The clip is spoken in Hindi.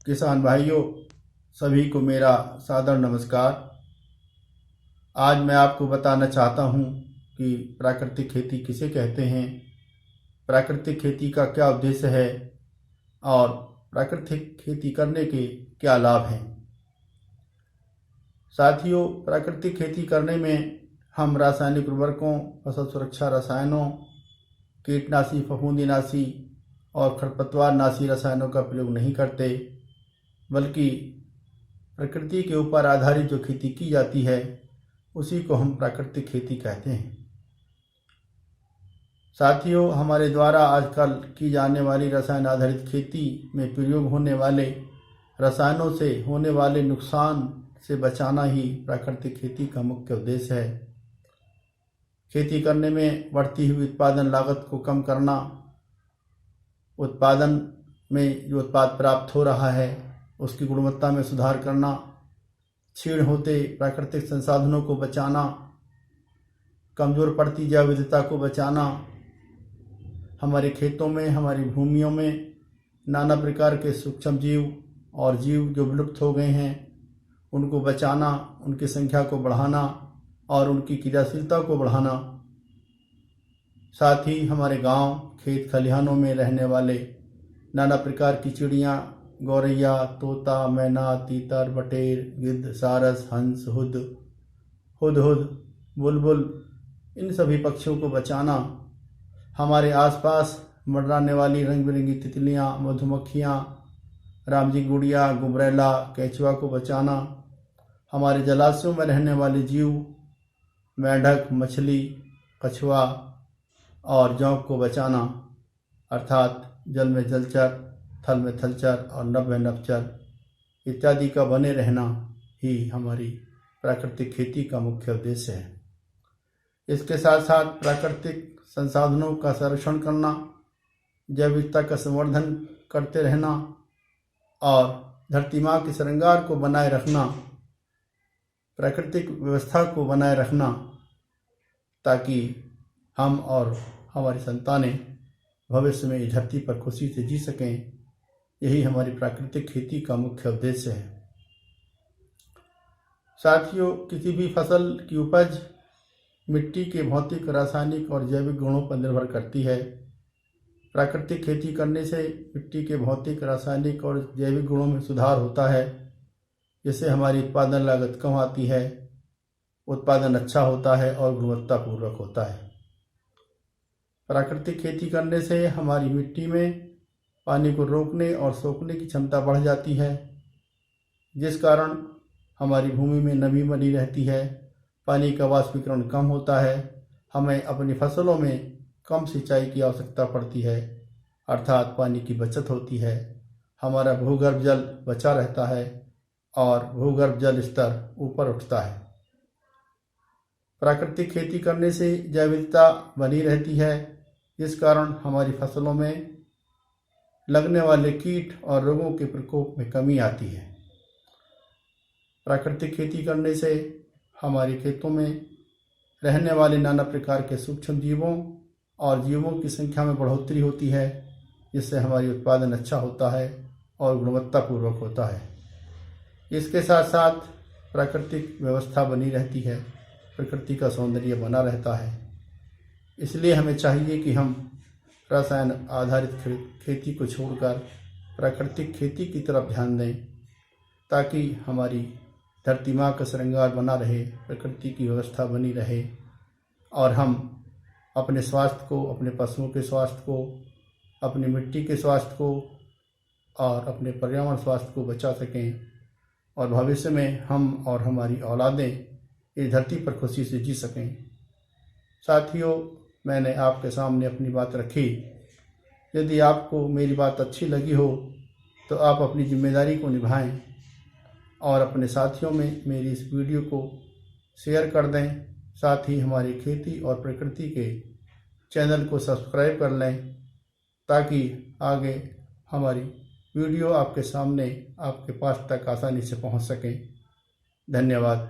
किसान भाइयों, सभी को मेरा सादर नमस्कार। आज मैं आपको बताना चाहता हूँ कि प्राकृतिक खेती किसे कहते हैं, प्राकृतिक खेती का क्या उद्देश्य है और प्राकृतिक खेती करने के क्या लाभ हैं। साथियों, प्राकृतिक खेती करने में हम रासायनिक उर्वरकों, फसल सुरक्षा रसायनों, कीटनाशी, फफूंदीनाशी और खरपतवार नाशी रसायनों का प्रयोग नहीं करते, बल्कि प्रकृति के ऊपर आधारित जो खेती की जाती है उसी को हम प्राकृतिक खेती कहते हैं। साथियों, हमारे द्वारा आजकल की जाने वाली रसायन आधारित खेती में प्रयोग होने वाले रसायनों से होने वाले नुकसान से बचाना ही प्राकृतिक खेती का मुख्य उद्देश्य है। खेती करने में बढ़ती हुई उत्पादन लागत को कम करना, उत्पादन में जो उत्पाद प्राप्त हो रहा है उसकी गुणवत्ता में सुधार करना, क्षीण होते प्राकृतिक संसाधनों को बचाना, कमज़ोर पड़ती जैव विविधता को बचाना, हमारे खेतों में, हमारी भूमियों में नाना प्रकार के सूक्ष्म जीव और जीव जो विलुप्त हो गए हैं उनको बचाना, उनकी संख्या को बढ़ाना और उनकी क्रियाशीलता को बढ़ाना। साथ ही हमारे गांव, खेत खलिहानों में रहने वाले नाना प्रकार की चिड़ियाँ, गौरैया, तोता, मैना, तीतर, बटेर, गिद्ध, सारस, हंस, हुदहुद, बुलबुल, इन सभी पक्षियों को बचाना। हमारे आसपास मंडराने वाली रंग बिरंगी तितलियाँ, मधुमक्खियाँ, रामजी गुड़िया, गुबरैला, केंचुआ को बचाना। हमारे जलाशयों में रहने वाले जीव, मेंढक, मछली, कछुआ और जौंक को बचाना, अर्थात जल में जलचर, थल में थलचर और नभ में नभचर इत्यादि का बने रहना ही हमारी प्राकृतिक खेती का मुख्य उद्देश्य है। इसके साथ साथ प्राकृतिक संसाधनों का संरक्षण करना, जैव विविधता का संवर्धन करते रहना और धरती माँ के श्रृंगार को बनाए रखना, प्राकृतिक व्यवस्था को बनाए रखना, ताकि हम और हमारी संतानें भविष्य में इस धरती पर खुशी से जी सकें। यही हमारी प्राकृतिक खेती का मुख्य उद्देश्य है। साथियों, किसी भी फसल की उपज मिट्टी के भौतिक, रासायनिक और जैविक गुणों पर निर्भर करती है। प्राकृतिक खेती करने से मिट्टी के भौतिक, रासायनिक और जैविक गुणों में सुधार होता है, जिससे हमारी उत्पादन लागत कम आती है, उत्पादन अच्छा होता है और गुणवत्तापूर्वक होता है। प्राकृतिक खेती करने से हमारी मिट्टी में पानी को रोकने और सोखने की क्षमता बढ़ जाती है, जिस कारण हमारी भूमि में नमी बनी रहती है, पानी का वाष्पीकरण कम होता है, हमें अपनी फसलों में कम सिंचाई की आवश्यकता पड़ती है, अर्थात पानी की बचत होती है, हमारा भूगर्भ जल बचा रहता है और भूगर्भ जल स्तर ऊपर उठता है। प्राकृतिक खेती करने से जैव विविधता बनी रहती है, जिस कारण हमारी फसलों में लगने वाले कीट और रोगों के प्रकोप में कमी आती है। प्राकृतिक खेती करने से हमारे खेतों में रहने वाले नाना प्रकार के सूक्ष्म जीवों और जीवों की संख्या में बढ़ोतरी होती है, जिससे हमारी उत्पादन अच्छा होता है और गुणवत्तापूर्वक होता है। इसके साथ साथ प्राकृतिक व्यवस्था बनी रहती है, प्रकृति का सौंदर्य बना रहता है। इसलिए हमें चाहिए कि हम रसायन आधारित खेती को छोड़कर प्राकृतिक खेती की तरफ ध्यान दें, ताकि हमारी धरती माँ का श्रृंगार बना रहे, प्रकृति की व्यवस्था बनी रहे और हम अपने स्वास्थ्य को, अपने पशुओं के स्वास्थ्य को, अपनी मिट्टी के स्वास्थ्य को और अपने पर्यावरण स्वास्थ्य को बचा सकें और भविष्य में हम और हमारी औलादें इस धरती पर खुशी से जी सकें। साथियों, मैंने आपके सामने अपनी बात रखी। यदि आपको मेरी बात अच्छी लगी हो तो आप अपनी जिम्मेदारी को निभाएं और अपने साथियों में मेरी इस वीडियो को शेयर कर दें। साथ ही हमारी खेती और प्रकृति के चैनल को सब्सक्राइब कर लें, ताकि आगे हमारी वीडियो आपके सामने, आपके पास तक आसानी से पहुंच सकें। धन्यवाद।